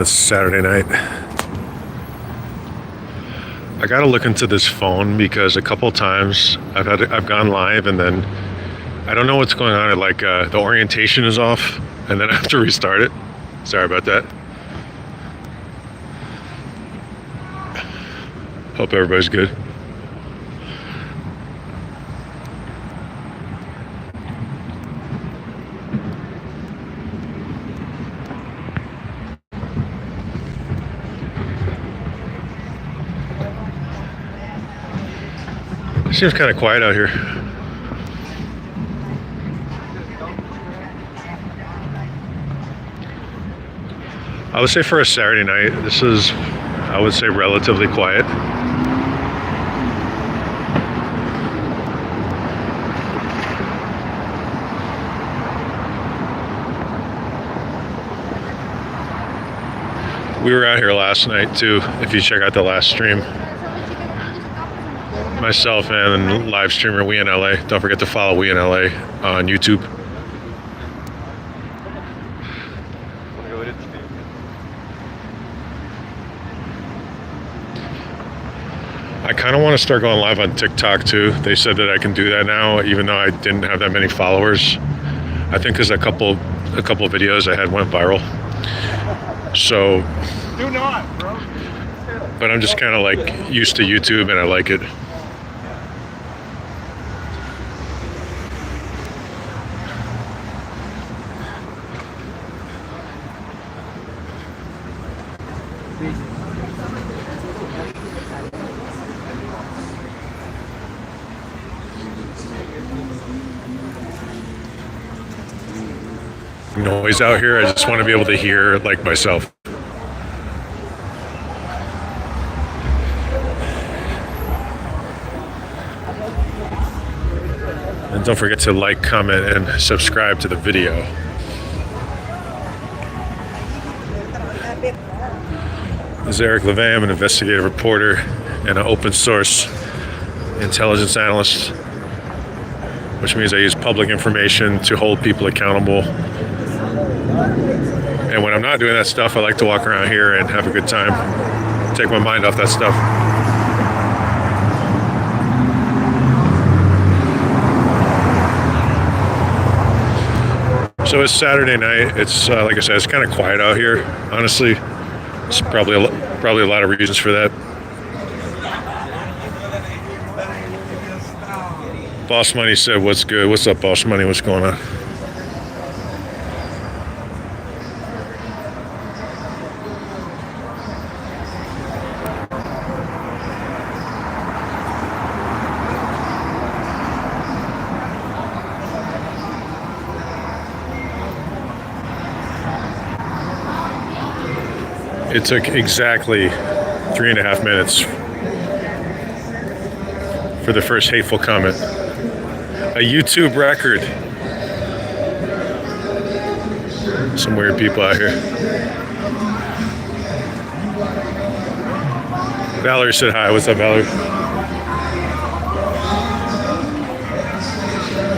It's Saturday night. I gotta look into this phone because a couple times I've gone live and then I don't know what's going on. The orientation is off and then I have to restart it. Sorry about that. Hope everybody's good. It seems kind of quiet out here. I would say for a Saturday night, this is, I would say, relatively quiet. We were out here last night too, if you check out the last stream. Myself and live streamer We in LA. Don't forget to follow We in LA on YouTube. I kind of want to start going live on TikTok too. They said that I can do that now, even though I didn't have that many followers. I think because a couple of videos I had went viral. So, do not, bro. But I'm just kind of like used to YouTube and I like it. Noise out here. I just want to be able to hear like myself. And don't forget to like, comment, and subscribe to the video. This is Eric Levay. I'm an investigative reporter and an open source intelligence analyst, which means I use public information to hold people accountable. And when I'm not doing that stuff, I like to walk around here and have a good time, take my mind off that stuff. So it's Saturday night. It's like I said, it's kind of quiet out here. Honestly, there's probably a lot of reasons for that. Boss Money said, "What's good? What's up, Boss Money? What's going on?" It took exactly 3.5 minutes for the first hateful comment. A YouTube record. Some weird people out here. Valerie said hi. What's up, Valerie?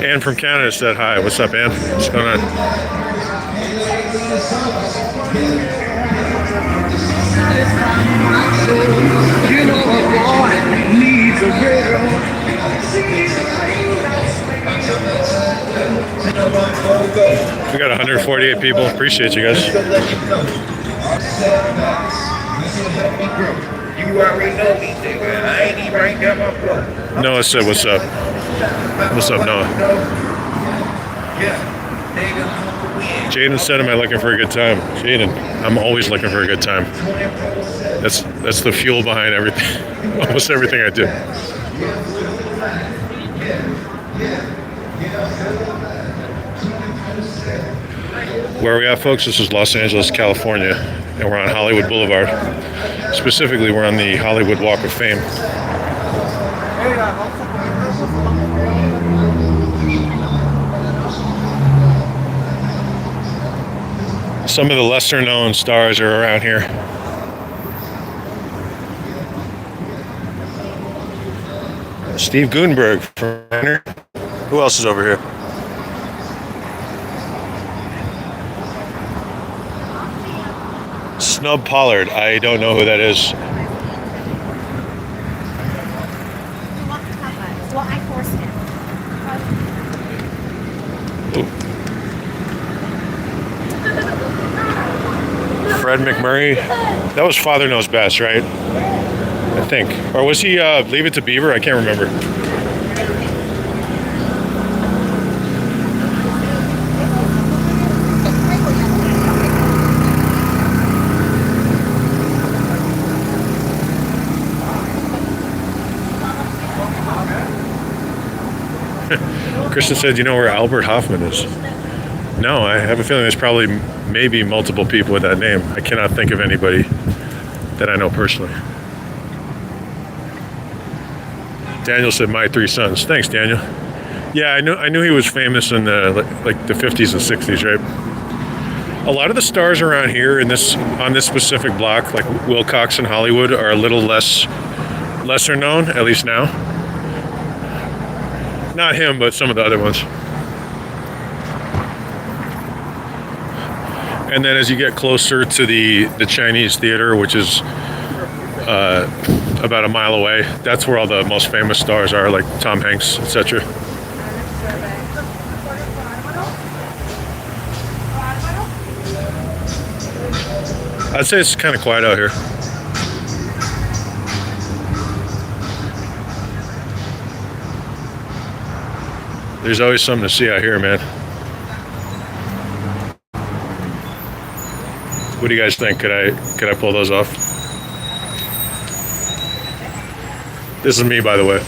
Ann from Canada said hi. What's up, Ann? What's going on? You know a boy needs a girl. We got 148 people. Appreciate you guys. You already know me, nigga. I ain't even right down my phone. Noah said, "What's up?" What's up, Noah? Jaden said, "Am I looking for a good time?" Jaden, I'm always looking for a good time. That's the fuel behind everything. Almost everything I do. Where are we at, folks? This is Los Angeles, California, and we're on Hollywood Boulevard. Specifically, we're on the Hollywood Walk of Fame. Some of the lesser known stars are around here. Steve Gutenberg from Renner. Who else is over here? Snub Pollard. I don't know who that is. Well, I forced him. Fred McMurray. That was Father Knows Best, right? I think. Or was he Leave It to Beaver? I can't remember. Kristen said, you know where Albert Hoffman is? No, I have a feeling there's probably maybe multiple people with that name. I cannot think of anybody that I know personally. Daniel said, my three sons. Thanks, Daniel. Yeah, I knew he was famous in the like the 50s and 60s, right? A lot of the stars around here on this specific block, like Wilcox and Hollywood, are a little lesser known, at least now. Not him, but some of the other ones. And then as you get closer to the Chinese Theater, which is about a mile away, that's where all the most famous stars are, like Tom Hanks, etc. I'd say it's kind of quiet out here. There's always something to see out here, man. What do you guys think? Could I pull those off? This is me, by the way.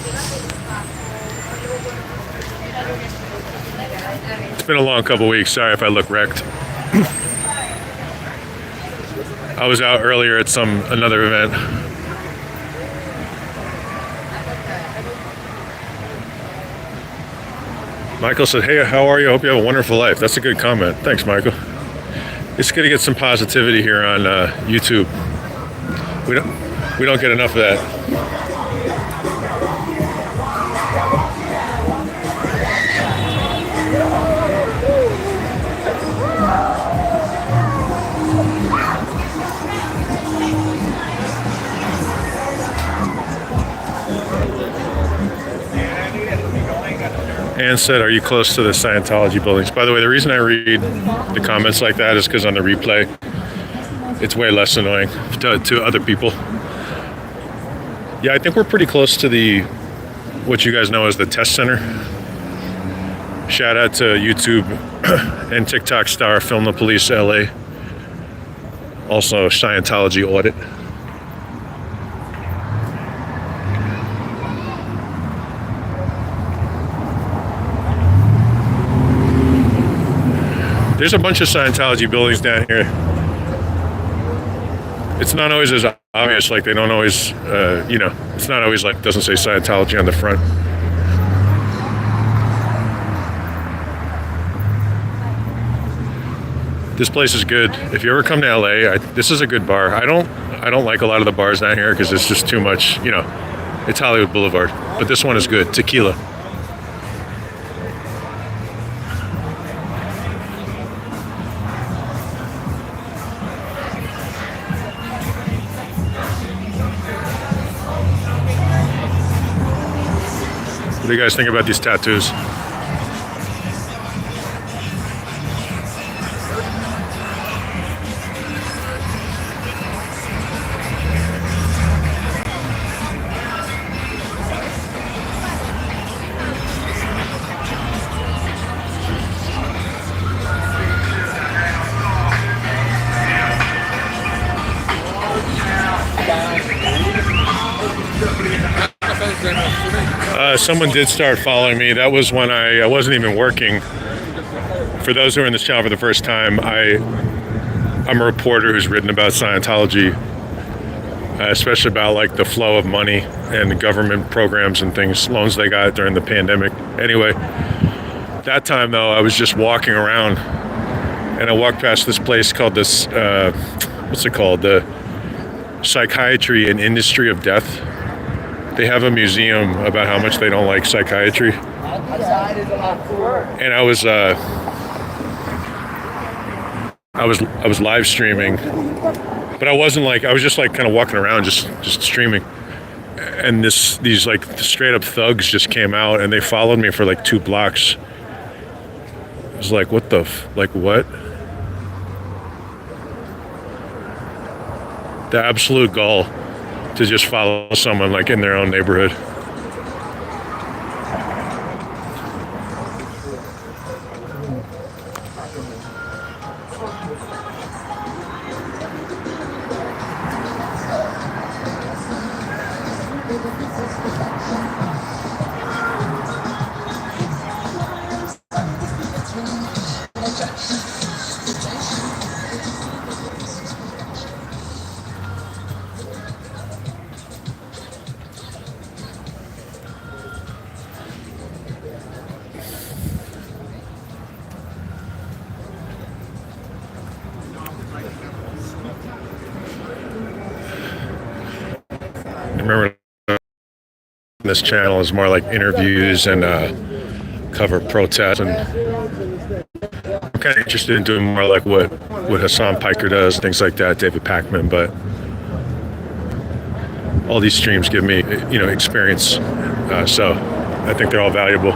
It's been a long couple weeks. Sorry if I look wrecked. I was out earlier at another event. Michael said, hey, how are you? I hope you have a wonderful life. That's a good comment. Thanks, Michael. It's good to get some positivity here on YouTube. We don't get enough of that. Ann said, are you close to the Scientology buildings? By the way, the reason I read the comments like that is because on the replay, it's way less annoying to other people. Yeah, I think we're pretty close to what you guys know as the test center. Shout out to YouTube and TikTok star Film the Police LA. Also Scientology audit. There's a bunch of Scientology buildings down here. It's not always as obvious, like they don't always, it's not always like, doesn't say Scientology on the front. This place is good. If you ever come to LA, this is a good bar. I don't like a lot of the bars down here because it's just too much, it's Hollywood Boulevard. But this one is good. Tequila. What do you guys think about these tattoos? Someone did start following me. That was when I wasn't even working. For those who are in this channel for the first time, I'm a reporter who's written about Scientology, especially about like the flow of money and the government programs and things, loans they got during the pandemic. Anyway, that time though, I was just walking around and I walked past this place called what's it called? The Psychiatry and Industry of Death. They have a museum about how much they don't like psychiatry. And I was live streaming But I wasn't like, I was just like kind of walking around, just streaming. And these like straight up thugs just came out and they followed me for like 2 blocks. I was like, what the, like what? The absolute gall to just follow someone like in their own neighborhood. Remember, this channel is more like interviews and cover protests, and I'm kind of interested in doing more like what Hassan Piker does, things like that, David Pakman. But all these streams give me, experience, so I think they're all valuable.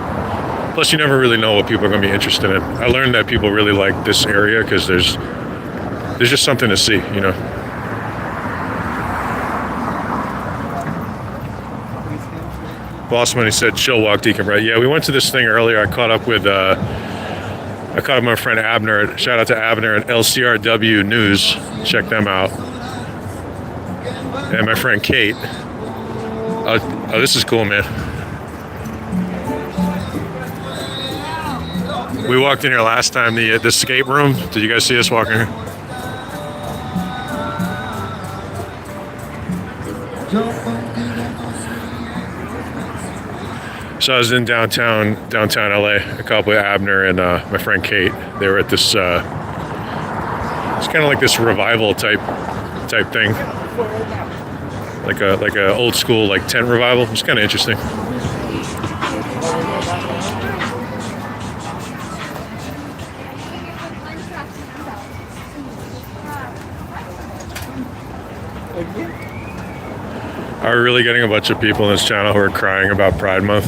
Plus, you never really know what people are going to be interested in. I learned that people really like this area because there's just something to see, Boss Money said, chill walk, Deacon, right? Yeah, we went to this thing earlier. I caught up with my friend Abner. Shout out to Abner at LCRW News. Check them out. And my friend Kate. Oh, this is cool, man. We walked in here last time, the escape room. Did you guys see us walking here? So I was in downtown LA, a couple with Abner and my friend Kate. They were at this, it's kind of like this revival type thing, like a old school like tent revival. It's kind of interesting. Are we really getting a bunch of people in this channel who are crying about Pride Month?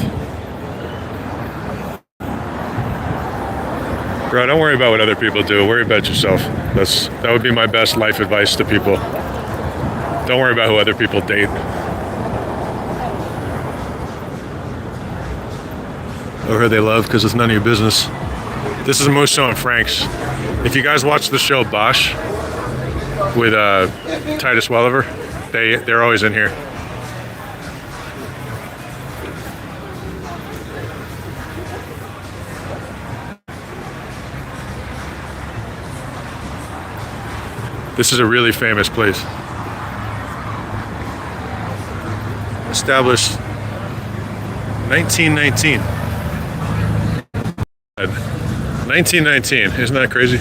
Bro, don't worry about what other people do. Worry about yourself. That would be my best life advice to people. Don't worry about who other people date. Or who they love, because it's none of your business. This is Musso and Frank's. If you guys watch the show Bosch with Titus Welliver, they're always in here. This is a really famous place. Established 1919. 1919, isn't that crazy?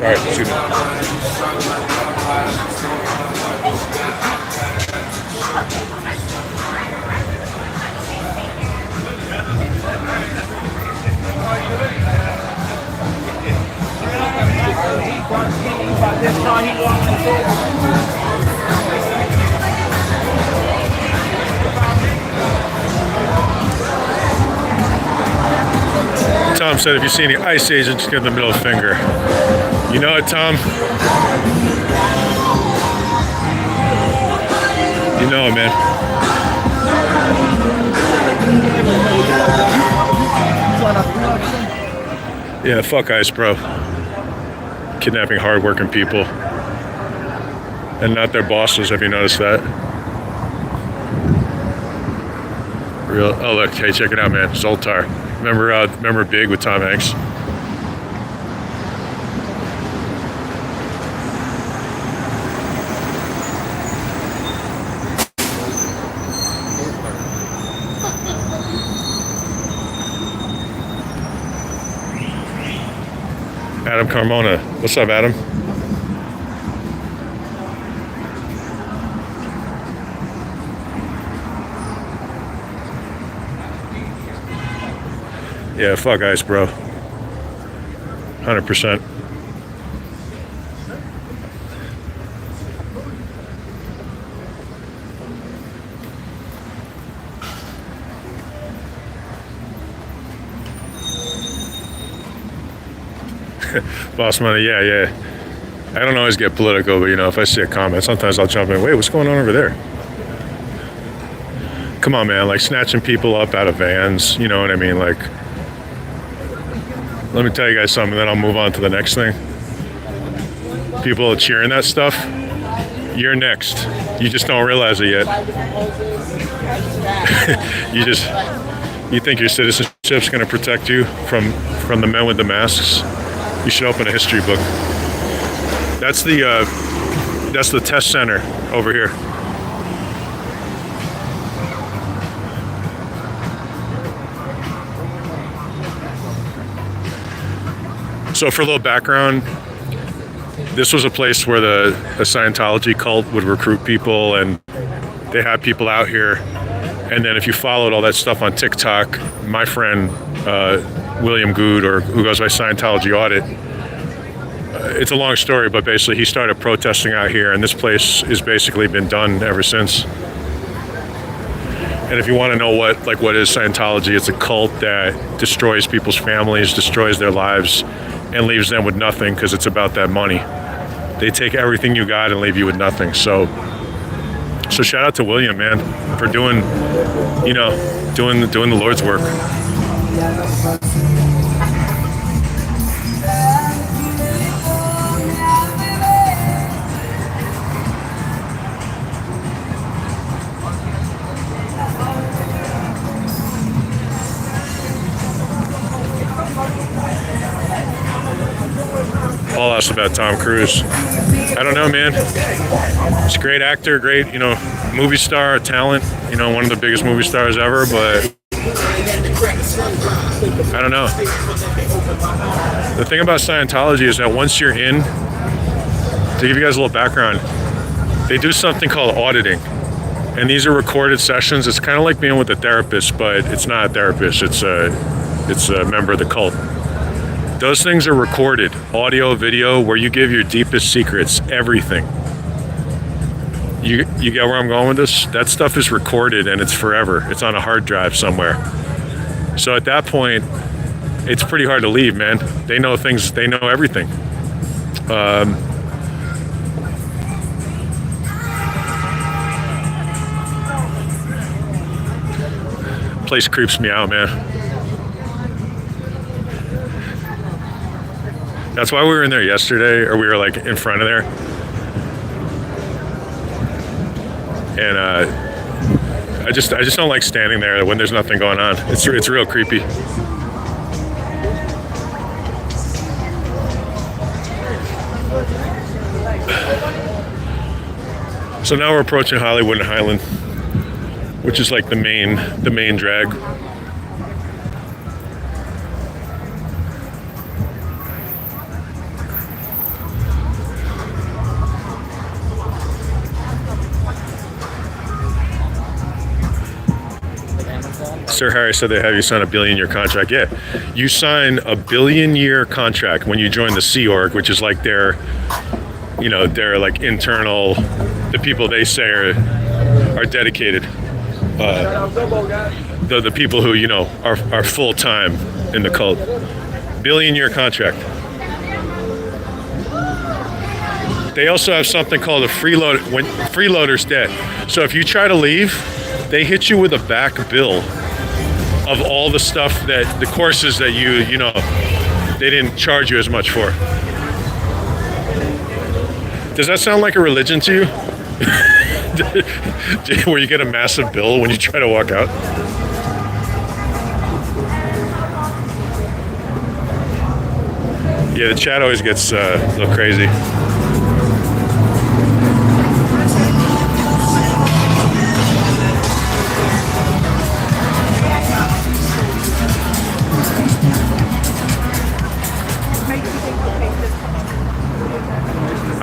All right, shoot it. Tom said, if you see any ICE agents, give them the middle finger. You know it, Tom? You know it, man. Yeah, fuck ICE, bro. Kidnapping hardworking people. And not their bosses, have you noticed that? Real. Oh, look, hey, check it out, man. Zoltar. Remember Big with Tom Hanks? Adam Carmona. What's up, Adam? Yeah, fuck ice, bro. 100%. Boss money, yeah. I don't always get political, but you know, if I see a comment, sometimes I'll jump in. Wait, what's going on over there? Come on, man, like snatching people up out of vans, you know what I mean? Like, let me tell you guys something, then I'll move on to the next thing. People are cheering that stuff. You're next. You just don't realize it yet. You think your citizenship's gonna protect you from the men with the masks? You should open a history book. That's the test center over here. So for a little background, this was a place where the Scientology cult would recruit people, and they had people out here. And then if you followed all that stuff on TikTok, my friend William Good, or who goes by Scientology Audit, it's a long story, but basically he started protesting out here, and this place has basically been done ever since. And if you want to know what is Scientology, it's a cult that destroys people's families, destroys their lives, and leaves them with nothing because it's about that money. They take everything you got and leave you with nothing. So shout out to William, man, for doing the Lord's work. Paul asked about Tom Cruise. I don't know, man. He's a great actor, great, movie star, talent, one of the biggest movie stars ever, but I don't know. The thing about Scientology is that once you're in, to give you guys a little background, they do something called auditing. And these are recorded sessions. It's kind of like being with a therapist, but it's not a therapist. It's a member of the cult. Those things are recorded, audio, video, where you give your deepest secrets, everything. You get where I'm going with this? That stuff is recorded and it's forever. It's on a hard drive somewhere. So at that point, it's pretty hard to leave, man. They know things, they know everything. Place creeps me out, man. That's why we were in there yesterday, or we were like in front of there. And I just don't like standing there when there's nothing going on. It's real creepy. So now we're approaching Hollywood and Highland, which is like the main drag. Sir Harry said they have you sign a billion-year contract. Yeah, you sign a billion-year contract when you join the Sea Org, which is like their like internal, the people they say are dedicated. The people who are full time in the cult. Billion-year contract. They also have something called a freeloader's debt. So if you try to leave, they hit you with a back bill of all the stuff that the courses that they didn't charge you as much for. Does that sound like a religion to you? Where you get a massive bill when you try to walk out? Yeah, the chat always gets a little crazy.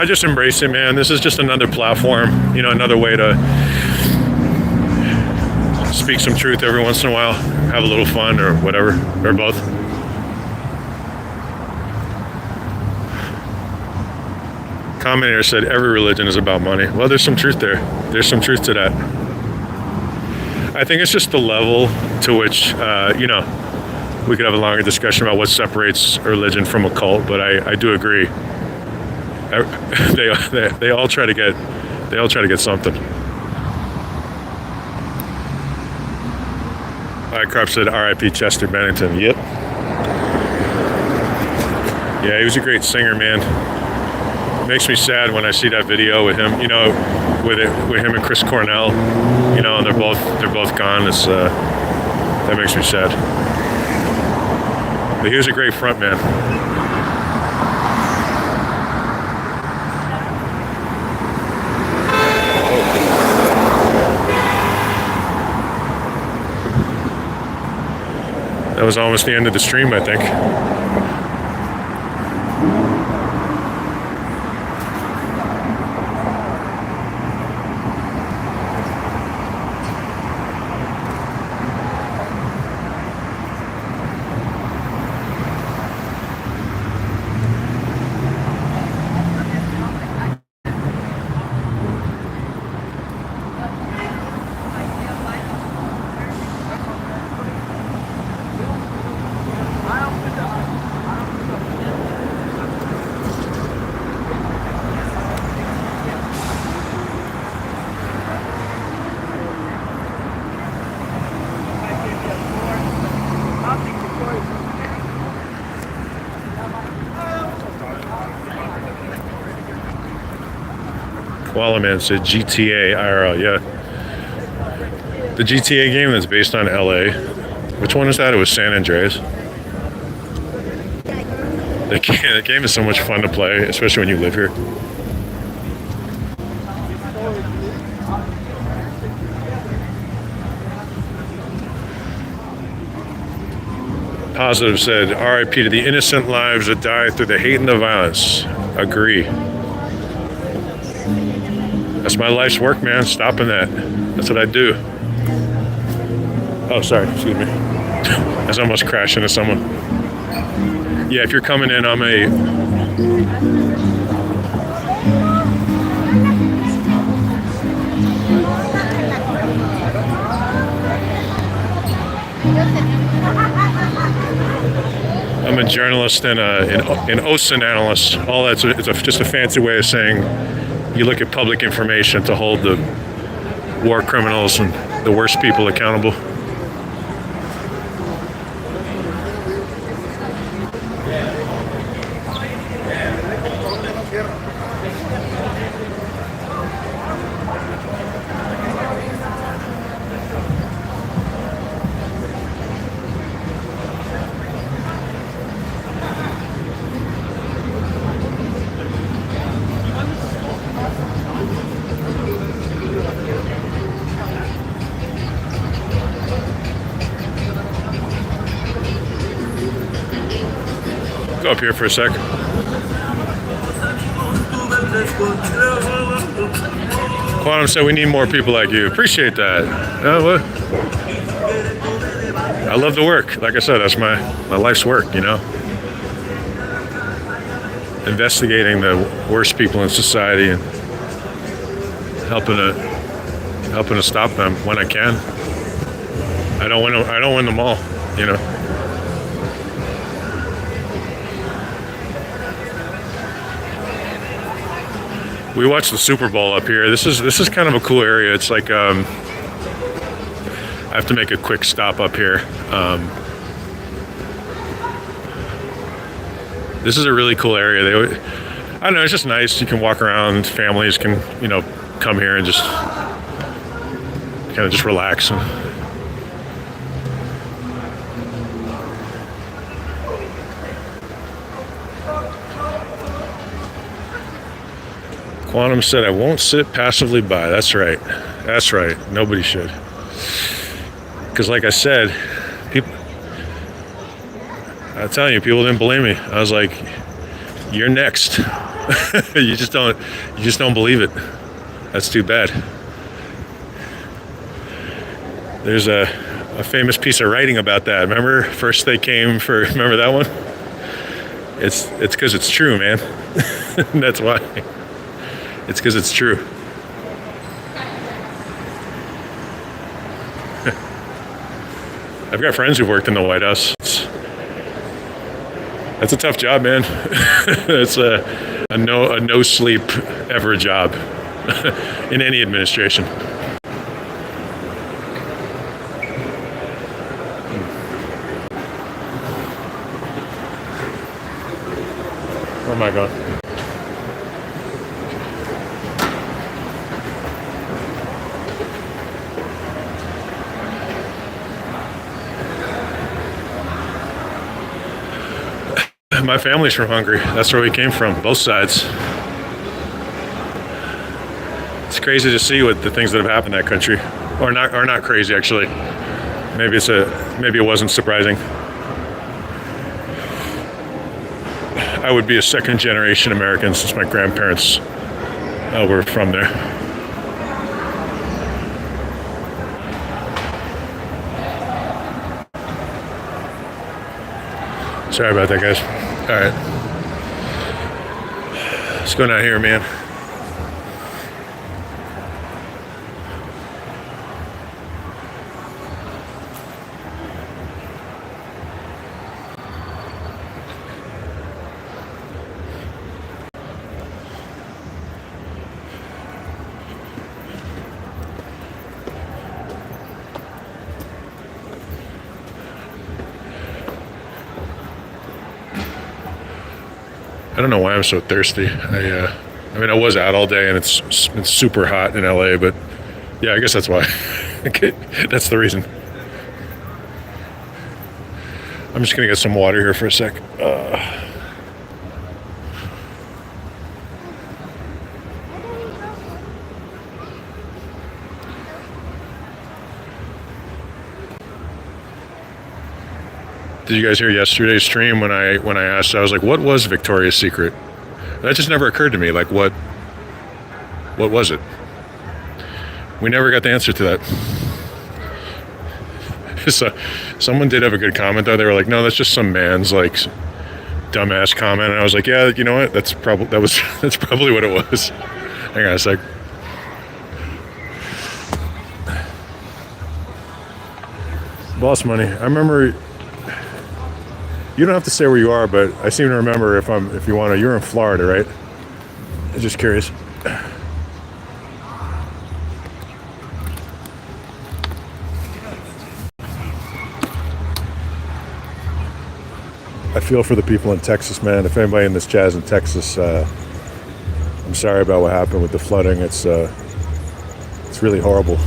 I just embrace it, man. This is just another platform, another way to speak some truth every once in a while, have a little fun or whatever, or both. Commentator said every religion is about money. Well, there's some truth there. There's some truth to that. I think it's just the level to which, we could have a longer discussion about what separates a religion from a cult, but I do agree. They all try to get something. All right, Carp said R.I.P. Chester Bennington. Yep. Yeah, he was a great singer, man. Makes me sad when I see that video with him, with him and Chris Cornell, and they're both gone. It's that makes me sad. But he was a great front man. That was almost the end of the stream, I think. Koala Man said GTA IRL, yeah. The GTA game that's based on LA. Which one is that? It was San Andreas. The game is so much fun to play, especially when you live here. Positive said, RIP to the innocent lives that die through the hate and the violence. Agree. That's my life's work, man. Stopping that. That's what I do. Oh, sorry. Excuse me. I was almost crashing into someone. Yeah, if you're coming in, I'm a journalist and an OSINT analyst. All that's just a fancy way of saying you look at public information to hold the war criminals and the worst people accountable. Go up here for a sec. Quantum said we need more people like you. Appreciate that. I love the work. Like I said, that's my life's work, investigating the worst people in society and helping to stop them when I can. I don't win them all, We watched the Super Bowl up here. This is kind of a cool area. It's like I have to make a quick stop up here. This is a really cool area. I don't know. It's just nice. You can walk around. Families can come here and just kind of just relax. Quantum said, I won't sit passively by. That's right. That's right. Nobody should. Because like I said, I'm telling you, people didn't believe me. I was like, you're next. you just don't believe it. That's too bad. There's a famous piece of writing about that. Remember, first they came for. Remember that one? It's because it's true, man. That's why. It's because it's true. I've got friends who've worked in the White House. That's a tough job, man. It's a no sleep ever job in any administration. Where am I going? My family's from Hungary. That's where we came from, both sides. It's crazy to see what the things that have happened in that country, or not crazy actually. Maybe it wasn't surprising. I would be a second generation American since my grandparents were from there. Sorry about that, guys. All right. What's going on here, man? I don't know why I'm so thirsty. I mean, I was out all day, and it's super hot in LA, but yeah, I guess that's why. That's the reason. I'm just gonna get some water here for a sec. Did you guys hear yesterday's stream when I asked? I was like, "What was Victoria's Secret?" That just never occurred to me. Like, what was it? We never got the answer to that. So, someone did have a good comment though. They were like, "No, that's just some man's like dumbass comment." And I was like, "Yeah, you know what? That's probably what it was." Hang on a sec. Boss money. I remember. You don't have to say where you are, but I seem to remember if you want to. You're in Florida, right? I'm just curious. I feel for the people in Texas, man. If anybody in this jazz in Texas, I'm sorry about what happened with the flooding. It's really horrible.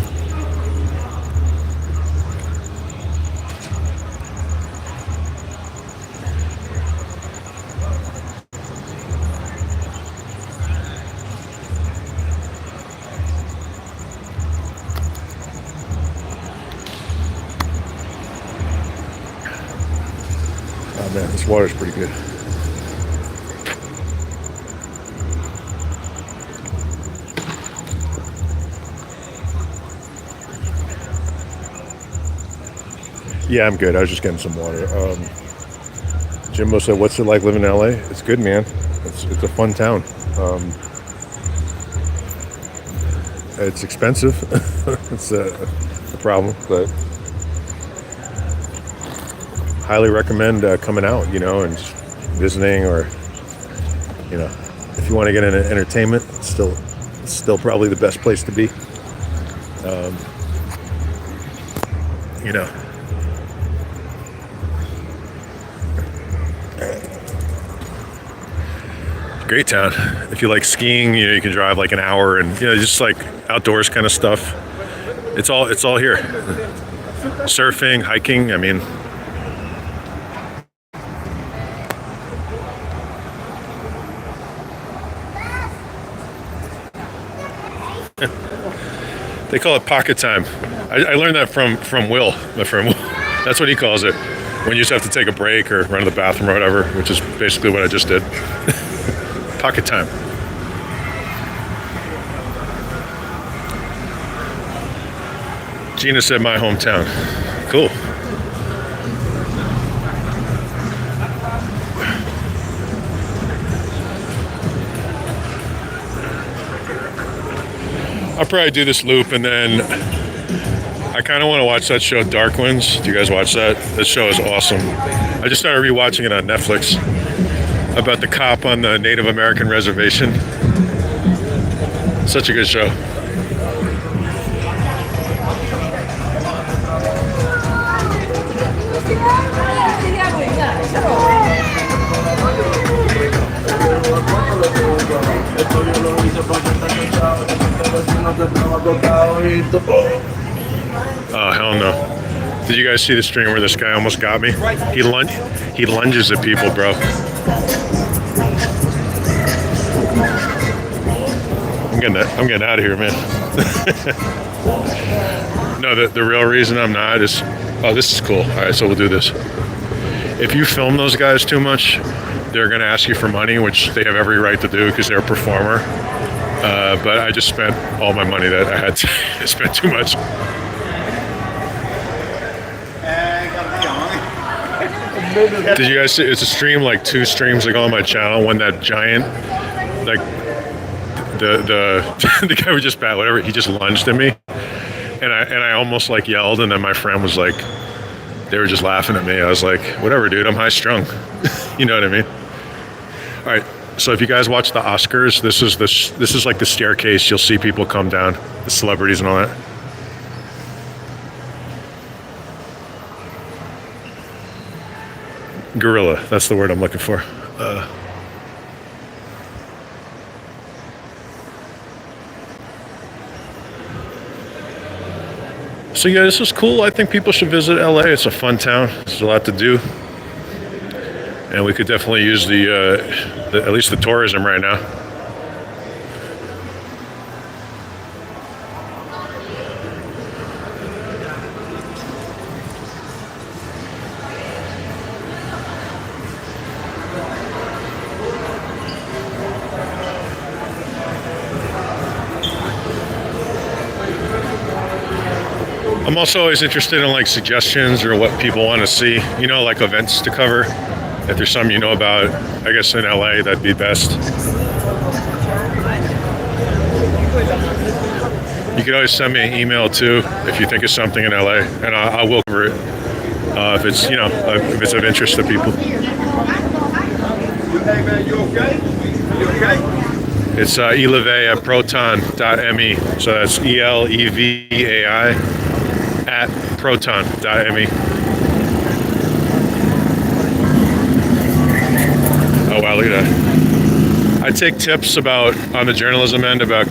Man, this water's pretty good. Yeah, I'm good. I was just getting some water. Jimbo said, "What's it like living in LA?" It's good, man. It's a fun town. It's expensive. It's a problem, but highly recommend coming out, and just visiting, or if you want to get into entertainment, it's still probably the best place to be. Great town. If you like skiing, you can drive like an hour, and just like outdoors kind of stuff. It's all here. Surfing, hiking. I mean. They call it pocket time. I learned that from Will, my friend Will. That's what he calls it. When you just have to take a break or run to the bathroom or whatever, which is basically what I just did. Pocket time. Gina said my hometown. Cool. I'll probably do this loop, and then I kind of want to watch that show Dark Winds. Do you guys watch that? That show is awesome. I just started rewatching it on Netflix about the cop on the Native American reservation. Such a good show. Oh, hell no. Did you guys see the stream where this guy almost got me? He lunges at people, bro. I'm getting out of here, man. No, the real reason I'm not is, oh, this is cool. All right, so we'll do this. If you film those guys too much, they're going to ask you for money, which they have every right to do because they're a performer. But I just spent all my money that I had to spend too much. Did you guys see? It's a stream like 2 streams ago on my channel when that giant, like the guy was just bad, whatever. He just lunged at me, and I almost like yelled, and then my friend was like, they were just laughing at me. I was like, whatever, dude. I'm high strung. You know what I mean? All right. So if you guys watch the Oscars, this is like the staircase. You'll see people come down, the celebrities and all that. Gorilla, that's the word I'm looking for. So yeah, this is cool. I think people should visit LA. It's a fun town. There's a lot to do. And we could definitely use the at least the tourism right now. I'm also always interested in like suggestions or what people want to see, you know, like events to cover. If there's something you know about, I guess in LA, that'd be best. You can always send me an email too if you think of something in LA, and I will cover it if it's, you know, if it's of interest to people. It's elevai at proton.me, so that's ELEVAI at proton.me. Oh wow, look at that. I take tips about, on the journalism end, about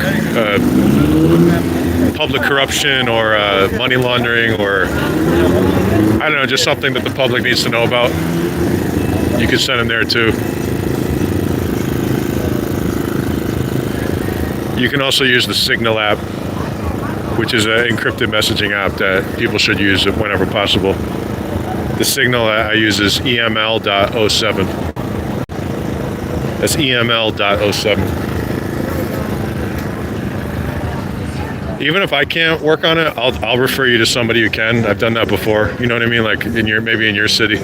public corruption or money laundering, or I don't know, just something that the public needs to know about. You can send them there too. You can also use the Signal app, which is an encrypted messaging app that people should use whenever possible. The Signal I use is EML.07. That's EML.07. Even if I can't work on it, I'll refer you to somebody who can. I've done that before. You know what I mean? Like maybe in your city.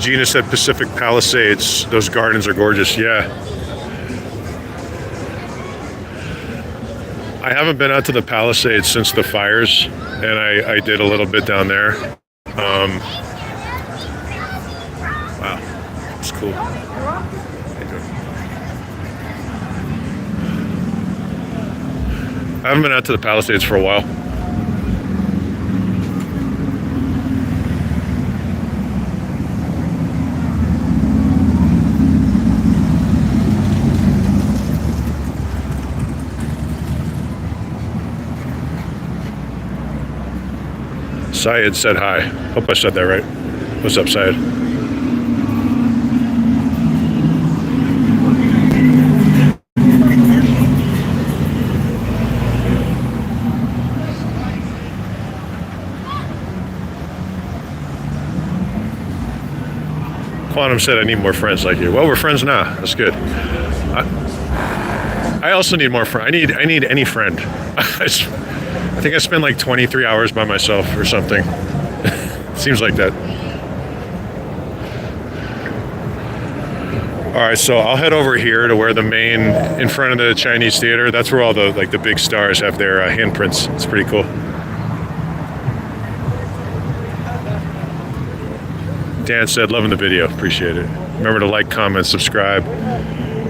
Gina said Pacific Palisades. Those gardens are gorgeous. Yeah. I haven't been out to the Palisades since the fires, and I did a little bit down there. Wow, it's cool. I haven't been out to the Palisades for a while. Syed said hi. Hope I said that right. What's up, Syed? Quantum said I need more friends like you. Well, we're friends now. That's good. I also need more friends. I need any friend. I think I spend like 23 hours by myself or something. Seems like that. All right, so I'll head over here to where the main, in front of the Chinese theater. That's where all the big stars have their handprints. It's pretty cool. Dan said, loving the video. Appreciate it. Remember to like, comment, subscribe.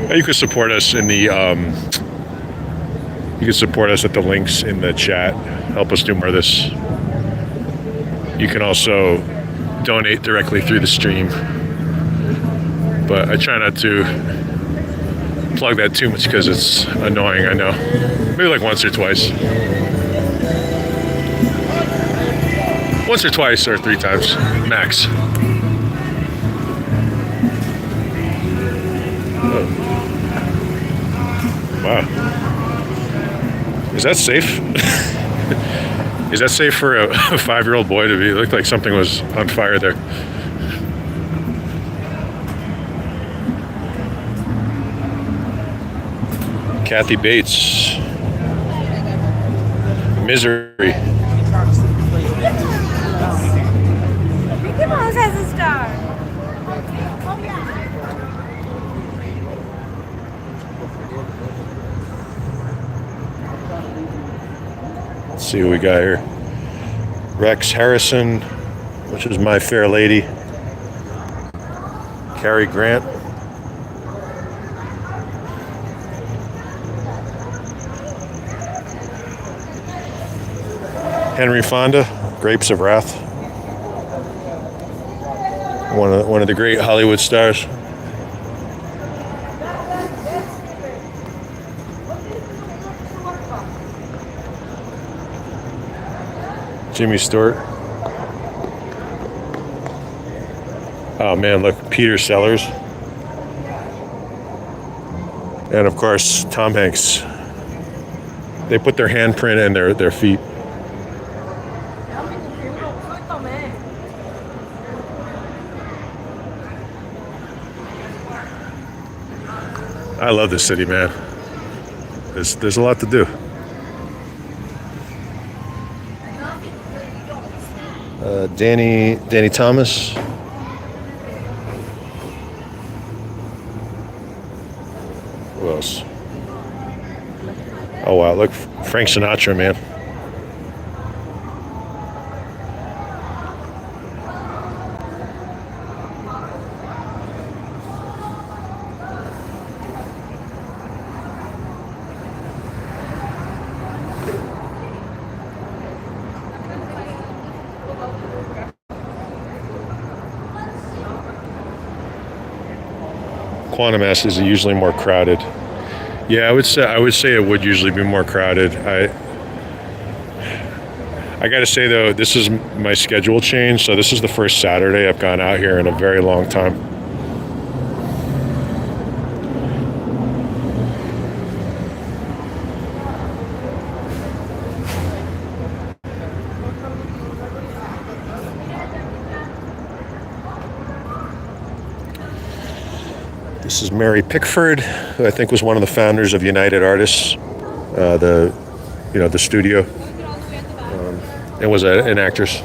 You can support us in the you can support us at the links in the chat. Help us do more of this. You can also donate directly through the stream. But I try not to plug that too much because it's annoying, I know. Maybe like once or twice. Once or twice or 3 times, max. Oh. Wow. Is that safe? Is that safe for a 5-year-old boy to be? It looked like something was on fire there. Kathy Bates. Misery. Mickey Mouse has a star. Let's see what we got here. Rex Harrison, which is My Fair Lady. Cary Grant. Henry Fonda, Grapes of Wrath. One of the great Hollywood stars. Jimmy Stewart. Oh man, look, Peter Sellers. And of course, Tom Hanks. They put their handprint and their feet. I love this city, man. There's a lot to do. Danny Thomas. Who else? Oh wow, look, Frank Sinatra, man. Quantum asks, is it usually more crowded? Yeah, I would say it would usually be more crowded. I got to say though, this is my schedule change, so this is the first Saturday I've gone out here in a very long time. This is Mary Pickford, who I think was one of the founders of United Artists, the studio, and was an actress.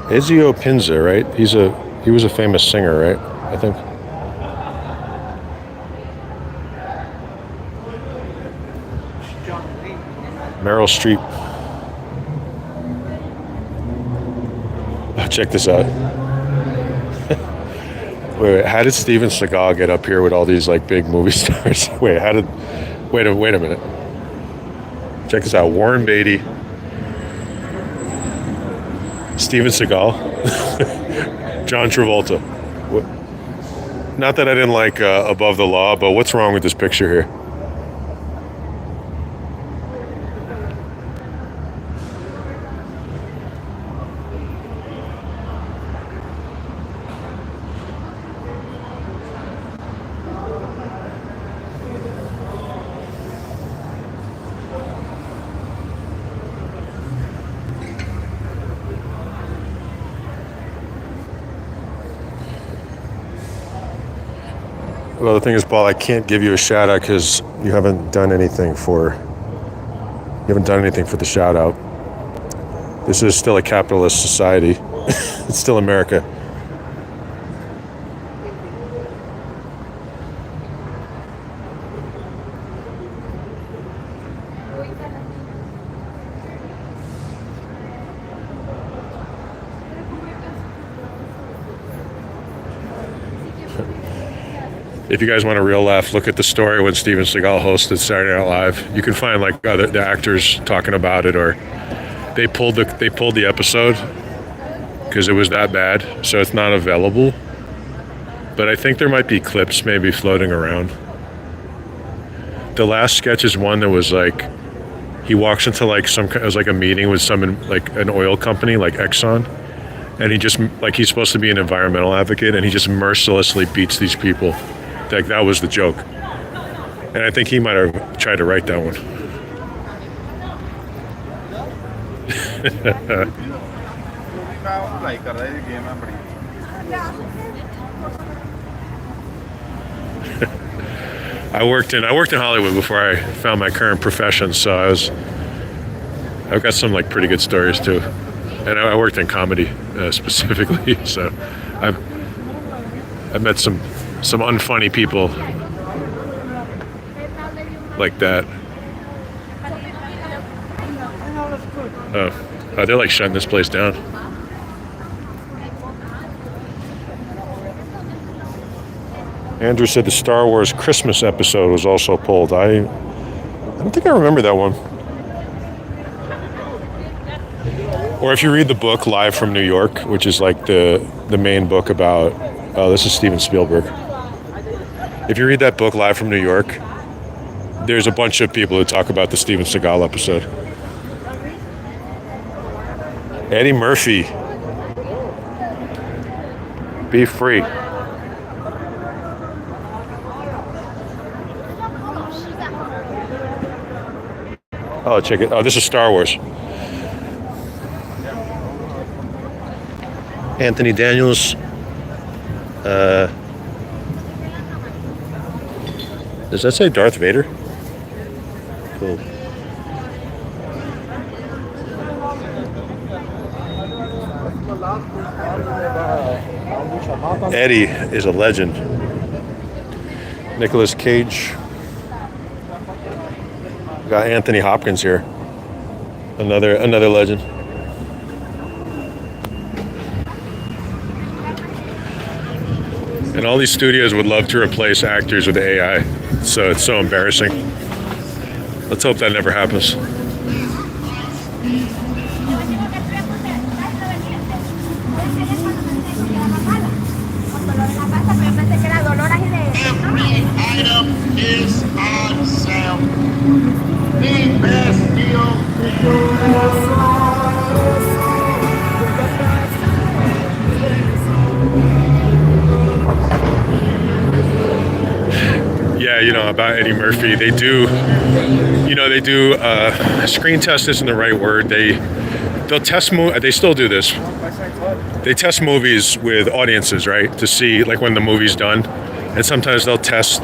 Ezio Pinza, right? He was a famous singer, right? I think. Meryl Streep. Oh, check this out. Wait, how did Steven Seagal get up here with all these like big movie stars? Wait, how did Wait a minute. Check this out. Warren Beatty, Steven Seagal, John Travolta. Not that I didn't like Above the Law, but what's wrong with this picture here? Well, the thing is, Paul, I can't give you a shout out because you haven't done anything for the shout out. This is still a capitalist society. It's still America. If you guys want a real laugh, look at the story when Steven Seagal hosted Saturday Night Live. You can find like the actors talking about it, or they pulled the episode because it was that bad, so it's not available. But I think there might be clips maybe floating around. The last sketch is one that was like he walks into like it was like a meeting with like an oil company like Exxon, and he just like he's supposed to be an environmental advocate, and he just mercilessly beats these people. Like that was the joke, and I think he might have tried to write that one. I worked in Hollywood before I found my current profession, so I've got some like pretty good stories too, and I worked in comedy specifically, so I've met some unfunny people like that. Oh, they're like shutting this place down. Andrew said the Star Wars Christmas episode was also pulled. I don't think I remember that one. Or if you read the book Live from New York, which is like the main book about, this is Steven Spielberg. If you read that book, Live from New York, there's a bunch of people who talk about the Steven Seagal episode. Eddie Murphy. Be free. Oh, check it. Oh, this is Star Wars. Anthony Daniels. Does that say Darth Vader? Cool. Eddie is a legend. Nicolas Cage. We got Anthony Hopkins here. Another legend. And all these studios would love to replace actors with AI. So it's so embarrassing. Let's hope that never happens. Every item is on sale. The best deal. Yeah, about Eddie Murphy, they do screen test isn't the right word. They'll test they still do this. They test movies with audiences, right? To see like when the movie's done. And sometimes they'll test.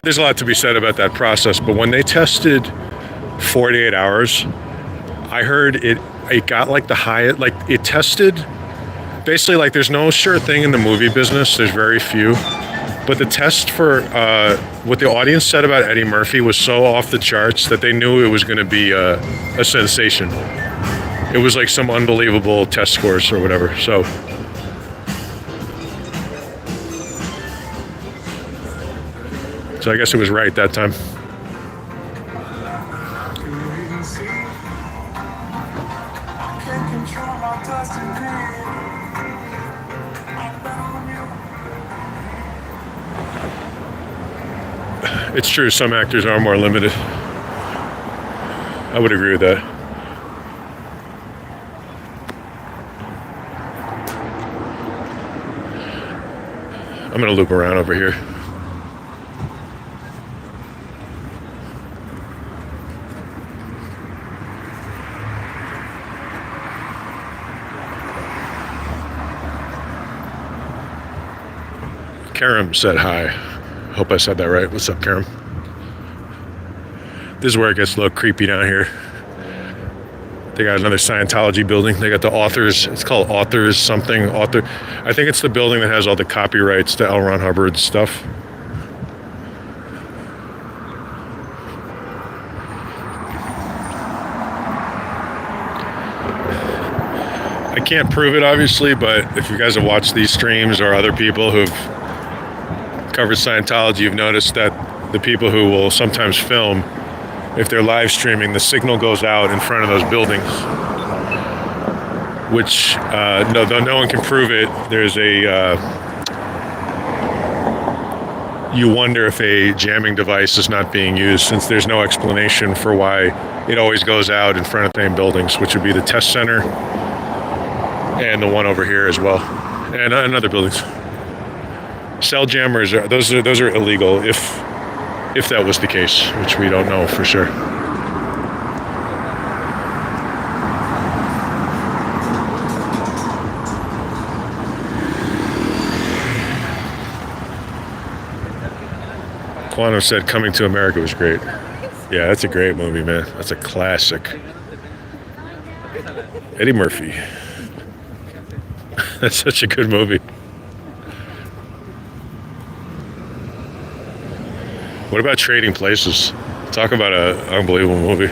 There's a lot to be said about that process, but when they tested 48 hours, I heard it got like the highest, like it tested basically like there's no sure thing in the movie business. There's very few. But the test for what the audience said about Eddie Murphy was so off the charts that they knew it was going to be a sensation. It was like some unbelievable test scores or whatever. So So I guess it was right that time. It's true, some actors are more limited. I would agree with that. I'm gonna loop around over here. Karam said hi. Hope I said that right. What's up, Karam? This is where it gets a little creepy down here. They got another Scientology building. They got the authors. It's called Authors something. Author. I think it's the building that has all the copyrights to L. Ron Hubbard's stuff. I can't prove it, obviously, but if you guys have watched these streams or other people who've covered Scientology, you've noticed that the people who will sometimes film, if they're live streaming, the signal goes out in front of those buildings, which, though no one can prove it, there's you wonder if a jamming device is not being used, since there's no explanation for why it always goes out in front of the same buildings, which would be the test center and the one over here as well, and other buildings. Cell jammers those are illegal if that was the case, which we don't know for sure. Quantum said Coming to America was great. Yeah, that's a great movie, man. That's a classic. Eddie Murphy. That's such a good movie. What about Trading Places? Talk about an unbelievable movie.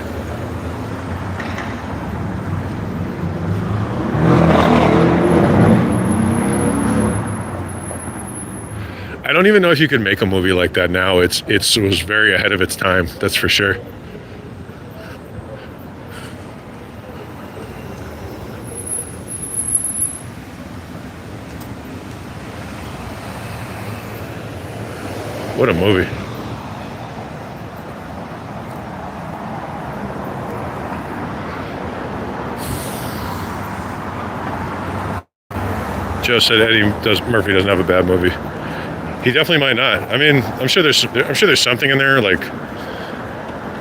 I don't even know if you could make a movie like that now. It was very ahead of its time, that's for sure. What a movie. Joe said Murphy doesn't have a bad movie. He definitely might not. I mean, I'm sure there's something in there, like,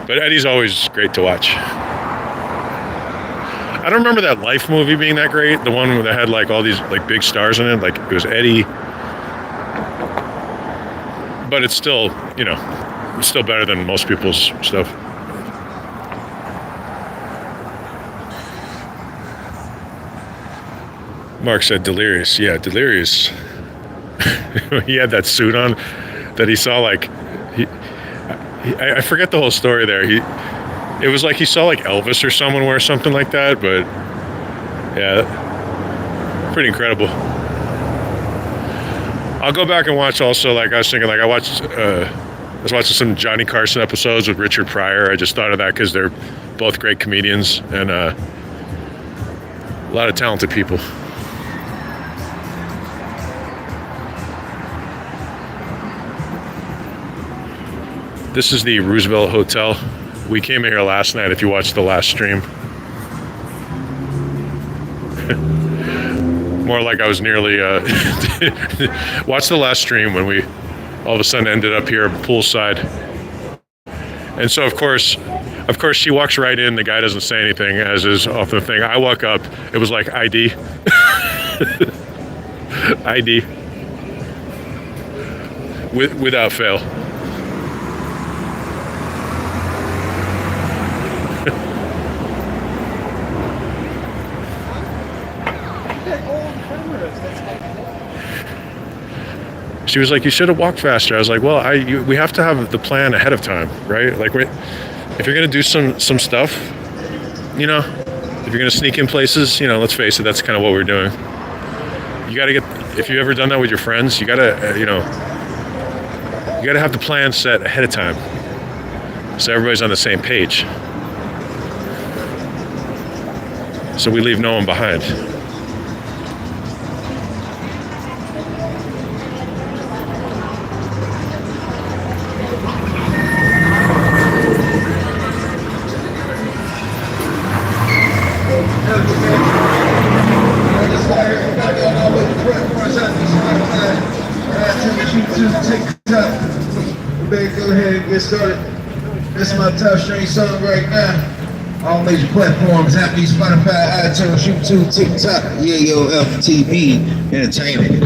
but Eddie's always great to watch. I don't remember that Life movie being that great. The one that had like all these like big stars in it. Like it was Eddie, but it's still, it's still better than most people's stuff. Mark said Delirious. Yeah, Delirious. He had that suit on that he saw, like, I forget the whole story there. It was like he saw like Elvis or someone wear something like that, but yeah, pretty incredible. I'll go back and watch also, like I was thinking, like I was watching some Johnny Carson episodes with Richard Pryor. I just thought of that because they're both great comedians and a lot of talented people. This is the Roosevelt Hotel. We came here last night, if you watched the last stream. More like I was nearly... watched the last stream when we all of a sudden ended up here poolside. And so, of course, she walks right in. The guy doesn't say anything, as is often the thing. I walk up. It was like ID. ID. Without fail. She was like, you should have walked faster. I was like, well, we have to have the plan ahead of time, right? Like, if you're going to do some stuff, if you're going to sneak in places, let's face it, that's kind of what we're doing. You got to if you've ever done that with your friends, you got to, You got to have the plan set ahead of time so everybody's on the same page. So we leave no one behind. Go ahead and get started. This is my top string song right now. All major platforms, Apple, Spotify, iTunes, YouTube, TikTok, FTV Entertainment.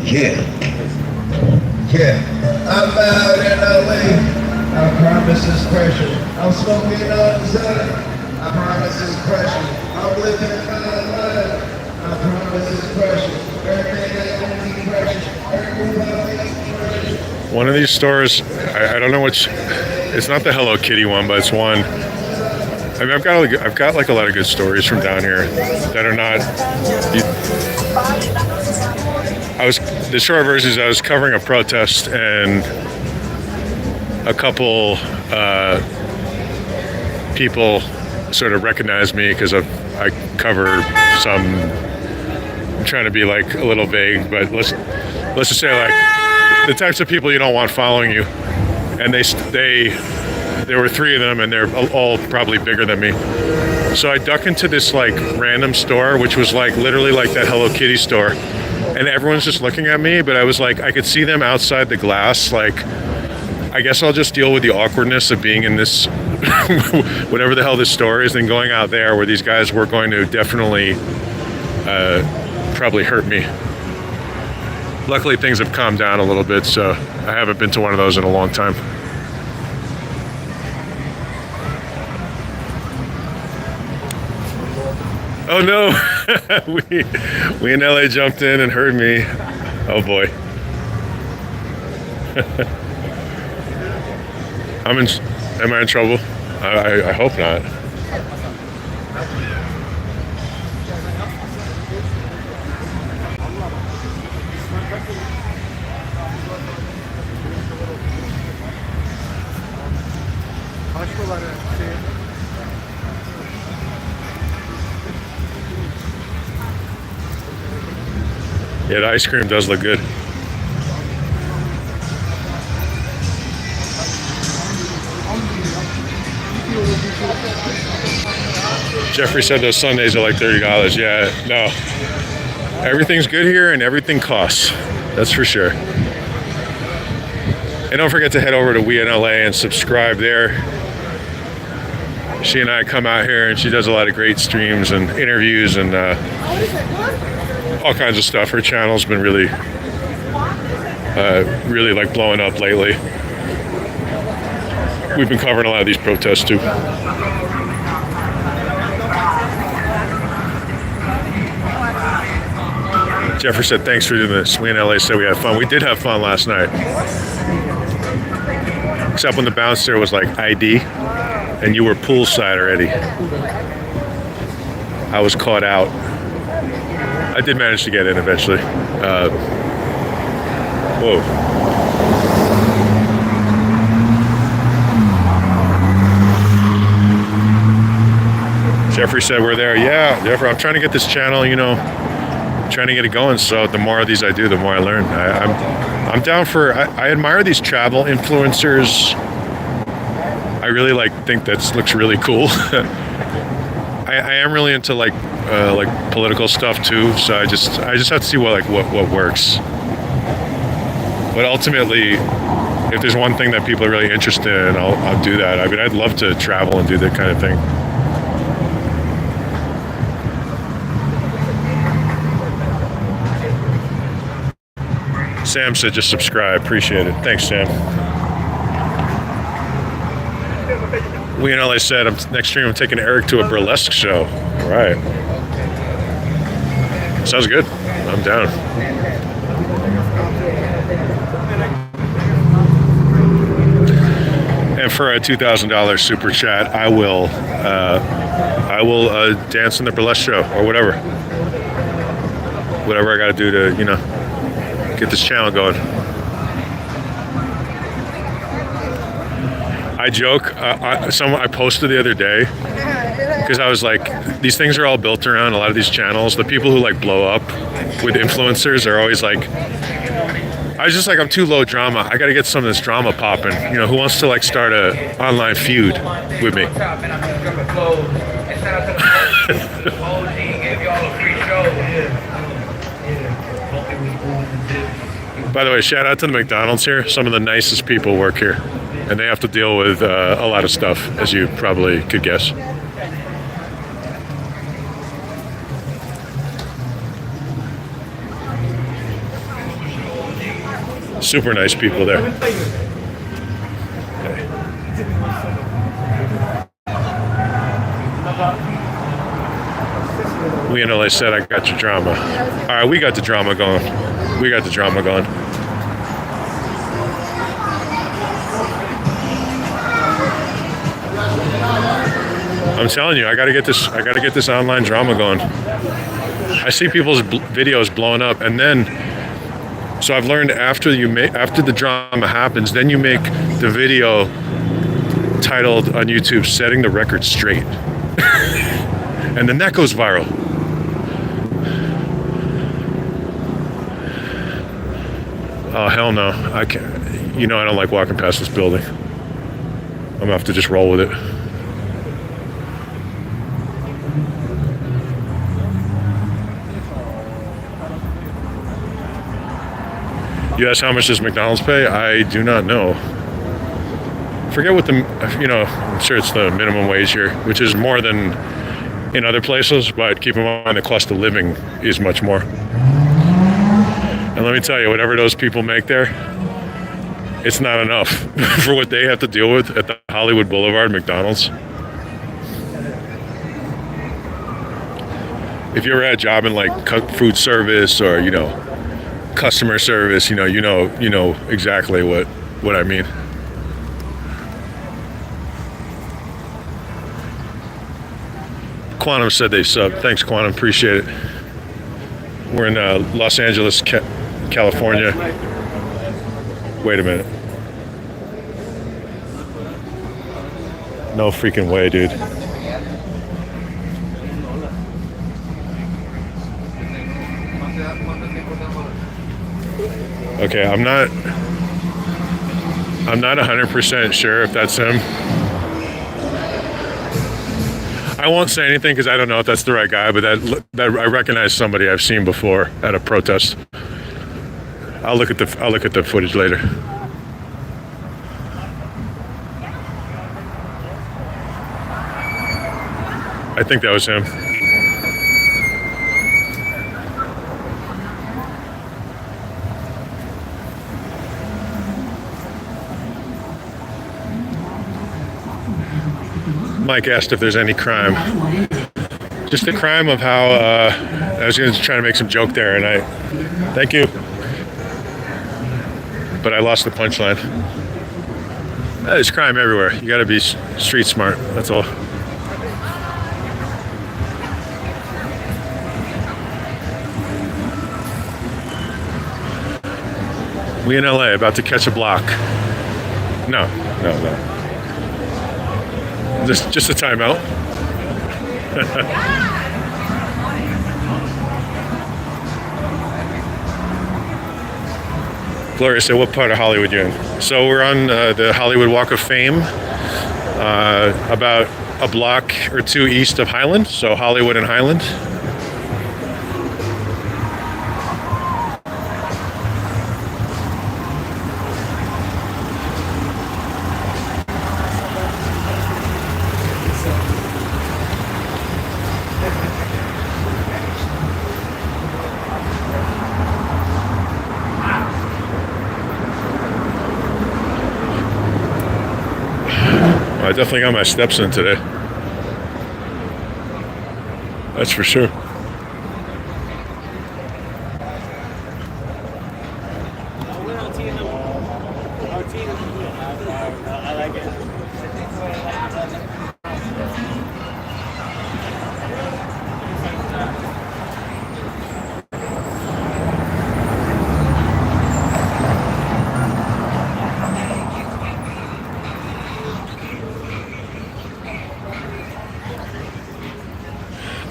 Yeah. I'm out in LA. I promise it's pressure. I'm smoking on the side. I promise it's pressure. I'm living my life. I promise it's pressure. Everything I want to be pressure. Every move I make is pressure. One of these stores, I don't know which. It's not the Hello Kitty one, but it's one. I mean, I've got like a lot of good stories from down here that are not. The short version is I was covering a protest and a couple people sort of recognized me because I cover some. I'm trying to be like a little vague, but let's just say like the types of people you don't want following you, and there were 3 of them, and they're all probably bigger than me. So I duck into this like random store, which was like literally like that Hello Kitty store, and everyone's just looking at me. But I was like, I could see them outside the glass. Like, I guess I'll just deal with the awkwardness of being in this, whatever the hell this store is, and going out there where these guys were going to definitely probably hurt me. Luckily, things have calmed down a little bit, so I haven't been to one of those in a long time. Oh no, we in LA jumped in and heard me. Oh boy. Am I in trouble? I hope not. Yeah, the ice cream does look good. Jeffrey said those sundaes are like $30. Yeah, no. Everything's good here and everything costs. That's for sure. And don't forget to head over to We in LA and subscribe there. She and I come out here and she does a lot of great streams and interviews and all kinds of stuff. Her channel's been really like blowing up lately. We've been covering a lot of these protests too. Jeffrey said, thanks for doing this. We in LA said we had fun. We did have fun last night. Except when the bouncer was like ID and you were poolside already. I was caught out. I did manage to get in eventually. Whoa. Jeffrey said we're there. Yeah, Jeffrey, I'm trying to get this channel, trying to get it going. So the more of these I do, the more I learn. I'm down for. I admire these travel influencers. I really think that looks really cool. I am really into like political stuff too. So I just have to see what works. But ultimately, if there's one thing that people are really interested in, I'll do that. I mean, I'd love to travel and do that kind of thing. Sam said just subscribe. Appreciate it. Thanks, Sam. We in LA said next stream I'm taking Eric to a burlesque show. All right. Sounds good. I'm down. And for a $2,000 super chat, I will dance in the burlesque show or whatever. Whatever I got to do to, get this channel going. I joke. I posted the other day because I was like, these things are all built around a lot of these channels. The people who like blow up with influencers are always like, I was just like, I'm too low drama. I got to get some of this drama popping. You know, who wants to like start a online feud with me? By the way, shout out to the McDonald's here. Some of the nicest people work here, and they have to deal with a lot of stuff, as you probably could guess. Super nice people there. We in LA said I got your drama. All right, we got the drama going. We got the drama going. I'm telling you, I gotta get this online drama going. I see people's videos blowing up, and then so I've learned after the drama happens, then you make the video titled on YouTube "Setting the Record Straight," and then that goes viral. Oh hell no! I can't. You know I don't like walking past this building. I'm gonna have to just roll with it. You ask how much does McDonald's pay? I do not know. Forget what I'm sure it's the minimum wage here, which is more than in other places, but keep in mind the cost of living is much more. And let me tell you, whatever those people make there, it's not enough for what they have to deal with at the Hollywood Boulevard McDonald's. If you ever had a job in like food service or, customer service, you know exactly what I mean. Quantum said they sub. Thanks, Quantum. Appreciate it. We're in Los Angeles, California. Wait a minute. No freaking way, dude. Okay, I'm not 100% sure if that's him. I won't say anything because I don't know if that's the right guy, but that I recognize somebody I've seen before at a protest. I'll look at the footage later. I think that was him. Mike asked if there's any crime. Just the crime of how I was going to try to make some joke there, and thank you, but I lost the punchline. There's crime everywhere. You got to be street smart. That's all. We in LA about to catch a block. No. Just a timeout. Gloria said, what part of Hollywood you in? So we're on the Hollywood Walk of Fame, about a block or two east of Highland, so Hollywood and Highland. I definitely got my steps in today. That's for sure.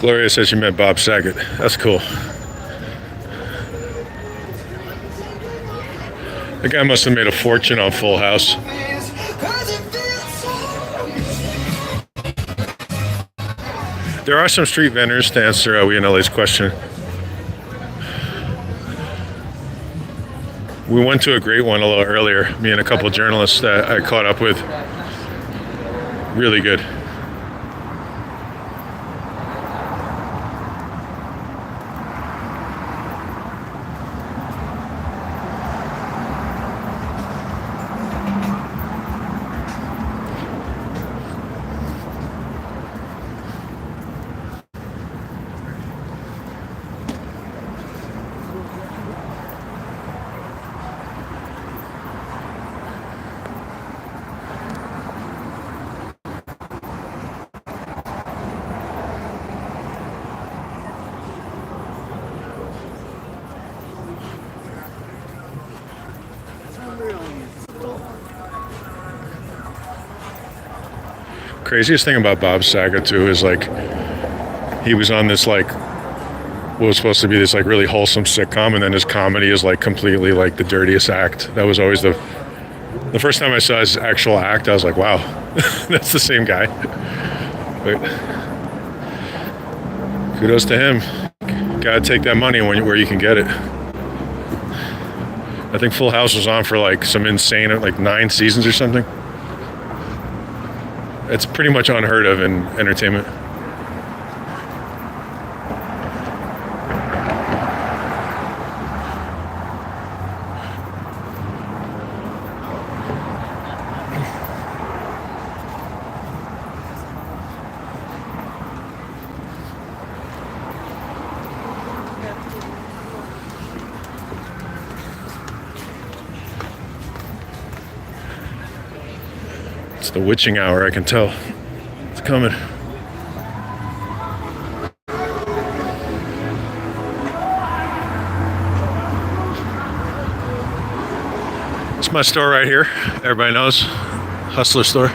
Gloria said she met Bob Saget. That's cool. The guy must have made a fortune on Full House. There are some street vendors, to answer WNLA's question. We went to a great one a little earlier, me and a couple journalists that I caught up with. Really good. Craziest thing about Bob Saget too is like he was on this like what was supposed to be this like really wholesome sitcom, and then his comedy is like completely like the dirtiest act. That was always the first time I saw his actual act, I was like, wow, that's the same guy. But kudos to him. Gotta take that money where you can get it. I think Full House was on for like some insane like 9 seasons or something. It's pretty much unheard of in entertainment. It's the witching hour, I can tell. It's coming. It's my store right here. Everybody knows. Hustler store.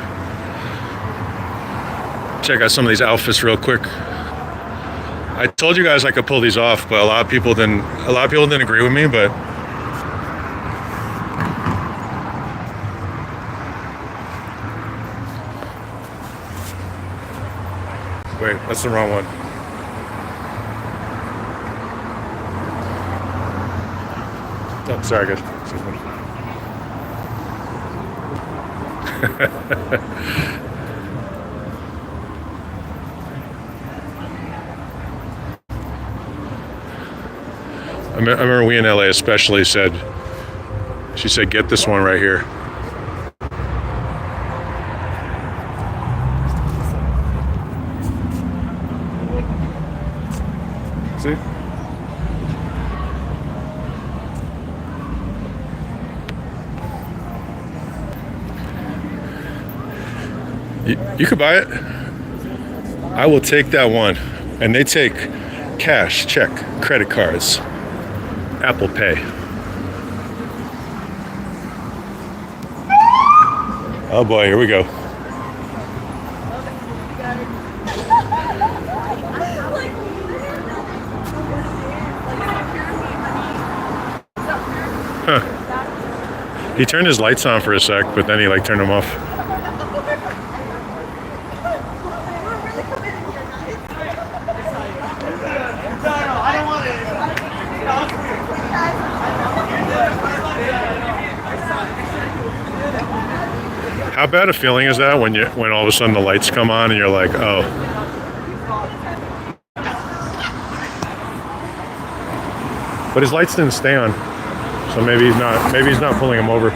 Check out some of these outfits real quick. I told you guys I could pull these off, but a lot of people didn't agree with me, but wait, that's the wrong one. Oh, sorry, guys. Excuse me. I remember we in LA especially said, she said, get this one right here. See? You could buy it. I will take that one. And they take cash, check, credit cards, Apple Pay. Oh boy, here we go. Huh. He turned his lights on for a sec, but then he like turned them off. How bad a feeling is that when all of a sudden the lights come on and you're like, oh. But his lights didn't stay on. So maybe he's not pulling him over.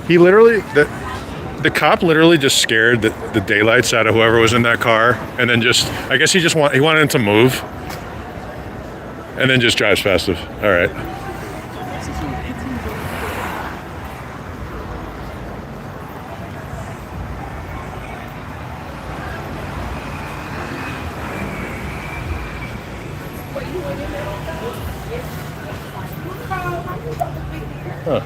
He literally, the cop literally just scared the daylights out of whoever was in that car, and then I guess he wanted him to move, and then just drives past him. All right. Huh.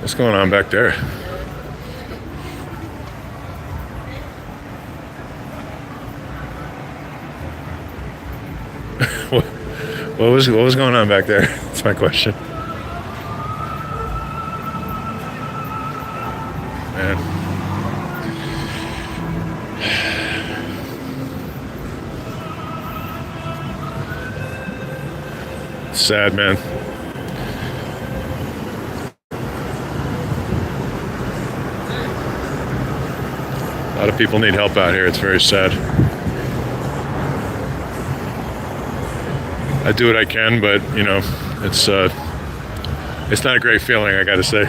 What's going on back there? What was going on back there? That's my question. Man. Sad, man. A lot of people need help out here. It's very sad. I do what I can, but you know, it's not a great feeling, I gotta say.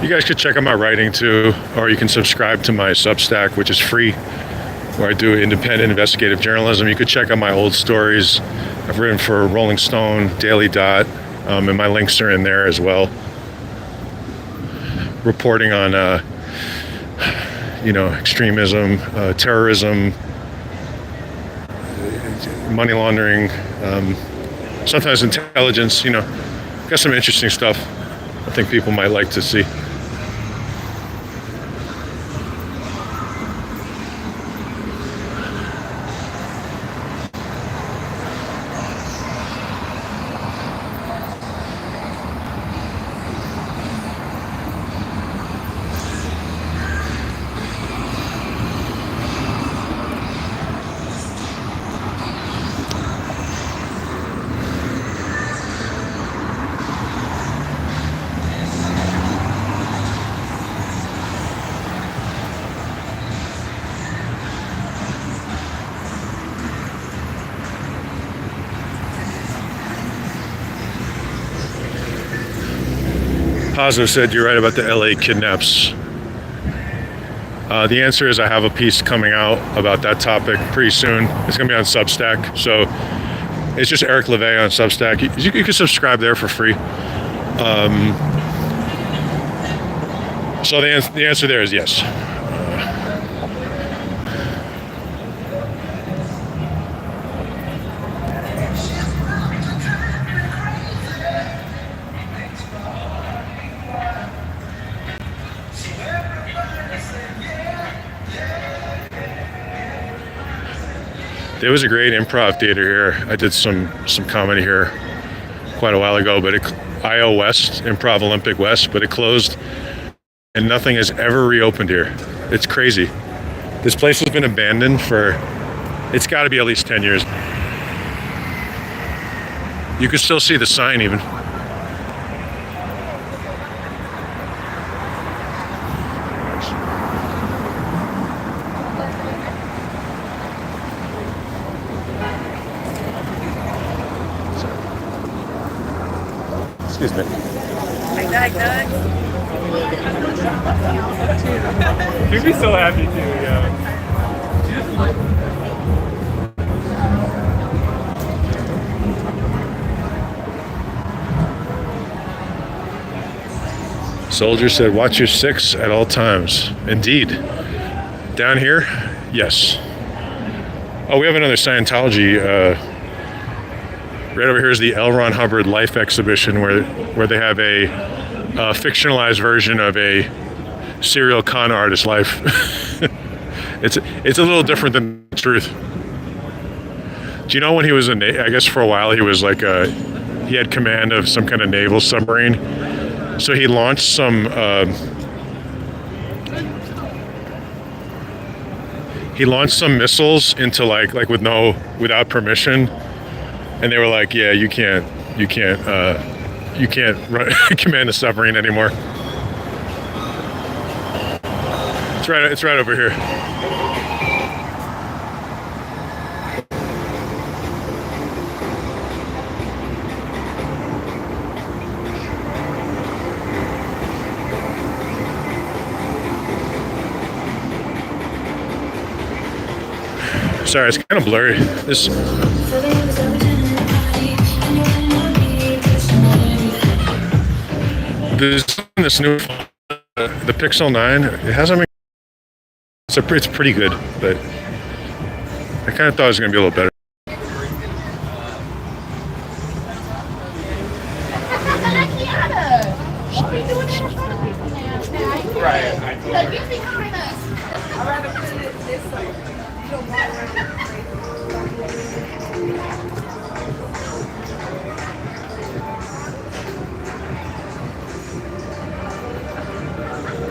You guys could check out my writing too, or you can subscribe to my Substack, which is free, where I do independent investigative journalism. You could check out my old stories. I've written for Rolling Stone, Daily Dot, and my links are in there as well. Reporting on, extremism, terrorism, money laundering, sometimes intelligence. Got some interesting stuff I think people might like to see. Pazzo said you're right about the LA kidnaps. The answer is I have a piece coming out about that topic pretty soon. It's going to be on Substack. So it's just Eric LeVay on Substack. You can subscribe there for free. So the answer there is yes. There was a great improv theater here. I did some comedy here quite a while ago, but IO West, Improv Olympic West, but it closed and nothing has ever reopened here. It's crazy. This place has been abandoned for, it's got to be at least 10 years. You can still see the sign even. Excuse me. She'd be so happy too, yeah. Soldier said, watch your six at all times. Indeed. Down here, yes. Oh, we have another Scientology. Right over here is the L. Ron Hubbard Life Exhibition, where they have a fictionalized version of a serial con artist life. It's a little different than the truth. Do you know when he was I guess for a while he was like he had command of some kind of naval submarine. So he launched some missiles into like without permission, and they were like, yeah, you can't command a submarine anymore. It's right over here. Sorry, it's kind of blurry. This new the Pixel 9. It hasn't been. It's pretty good, but I kind of thought it was gonna be a little better.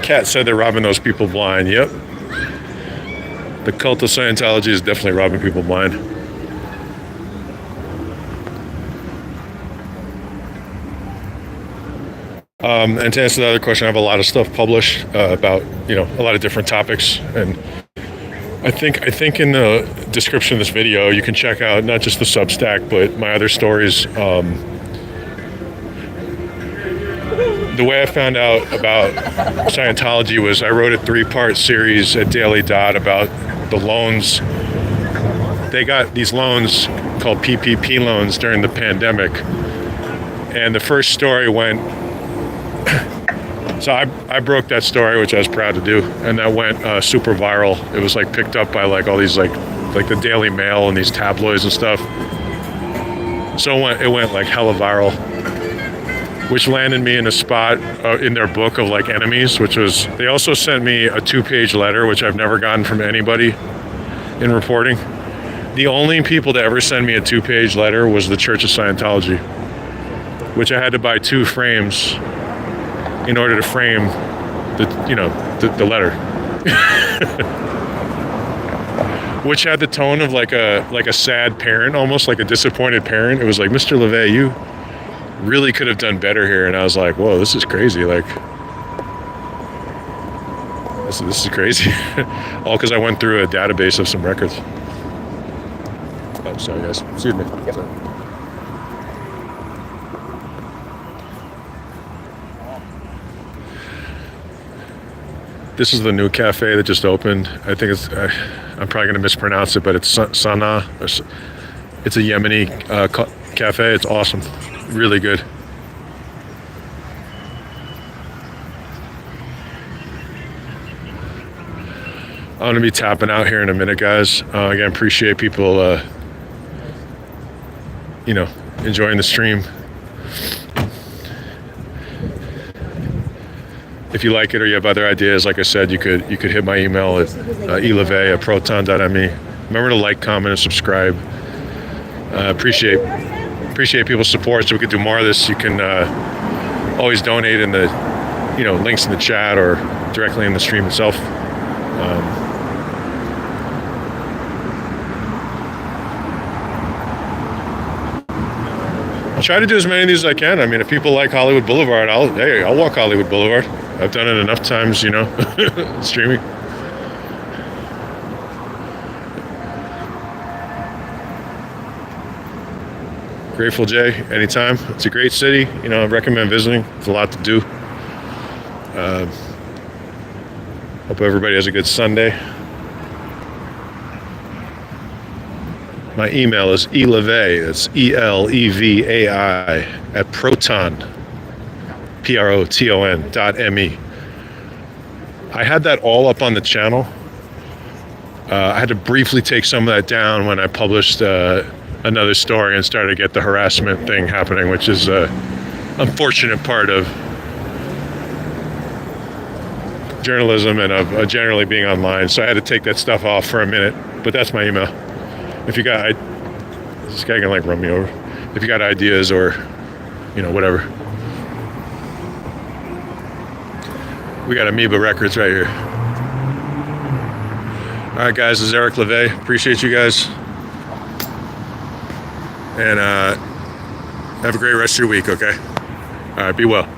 Kat said they're robbing those people blind. Yep. The cult of Scientology is definitely robbing people blind. And to answer the other question, I have a lot of stuff published about, a lot of different topics. And I think in the description of this video, you can check out not just the Substack, but my other stories. The way I found out about Scientology was I wrote a 3-part series at Daily Dot about the loans. They got these loans called PPP loans during the pandemic. And the first story went, so I broke that story, which I was proud to do. And that went super viral. It was like picked up by like all these like the Daily Mail and these tabloids and stuff. So it went like hella viral, which landed me in a spot in their book of like enemies, which was, they also sent me a 2-page letter, which I've never gotten from anybody in reporting. The only people to ever send me a 2-page letter was the Church of Scientology, which I had to buy 2 frames in order to frame the letter. Which had the tone of like a sad parent, almost like a disappointed parent. It was like, Mr. LeVay, you really could have done better here. And I was like, whoa, this is crazy. Like, this is crazy. All because I went through a database of some records. Oh, sorry guys, excuse me. Yep. Sorry. This is the new cafe that just opened. I think it's, I'm probably going to mispronounce it, but it's Sana. It's a Yemeni cafe. It's awesome. Really good. I'm going to be tapping out here in a minute, guys. Again, appreciate people, enjoying the stream. If you like it or you have other ideas, like I said, you could hit my email at eleve@proton.me. Remember to like, comment, and subscribe. Appreciate people's support so we can do more of this. You can always donate in the links in the chat or directly in the stream itself. I'll try to do as many of these as I can. I mean, if people like Hollywood Boulevard, I'll walk Hollywood Boulevard. I've done it enough times, streaming. Grateful Jay, anytime. It's a great city. I recommend visiting. It's a lot to do. Hope everybody has a good Sunday. My email is elevai, that's ELEVAI, at proton, PROTON.me. I had that all up on the channel. I had to briefly take some of that down when I published another story and started to get the harassment thing happening, which is an unfortunate part of journalism and of generally being online. So I had to take that stuff off for a minute, but that's my email. If you got, this guy can like run me over. If you got ideas or, whatever. We got Amoeba Records right here. All right, guys, this is Eric LeVay. Appreciate you guys. And have a great rest of your week, okay? All right, be well.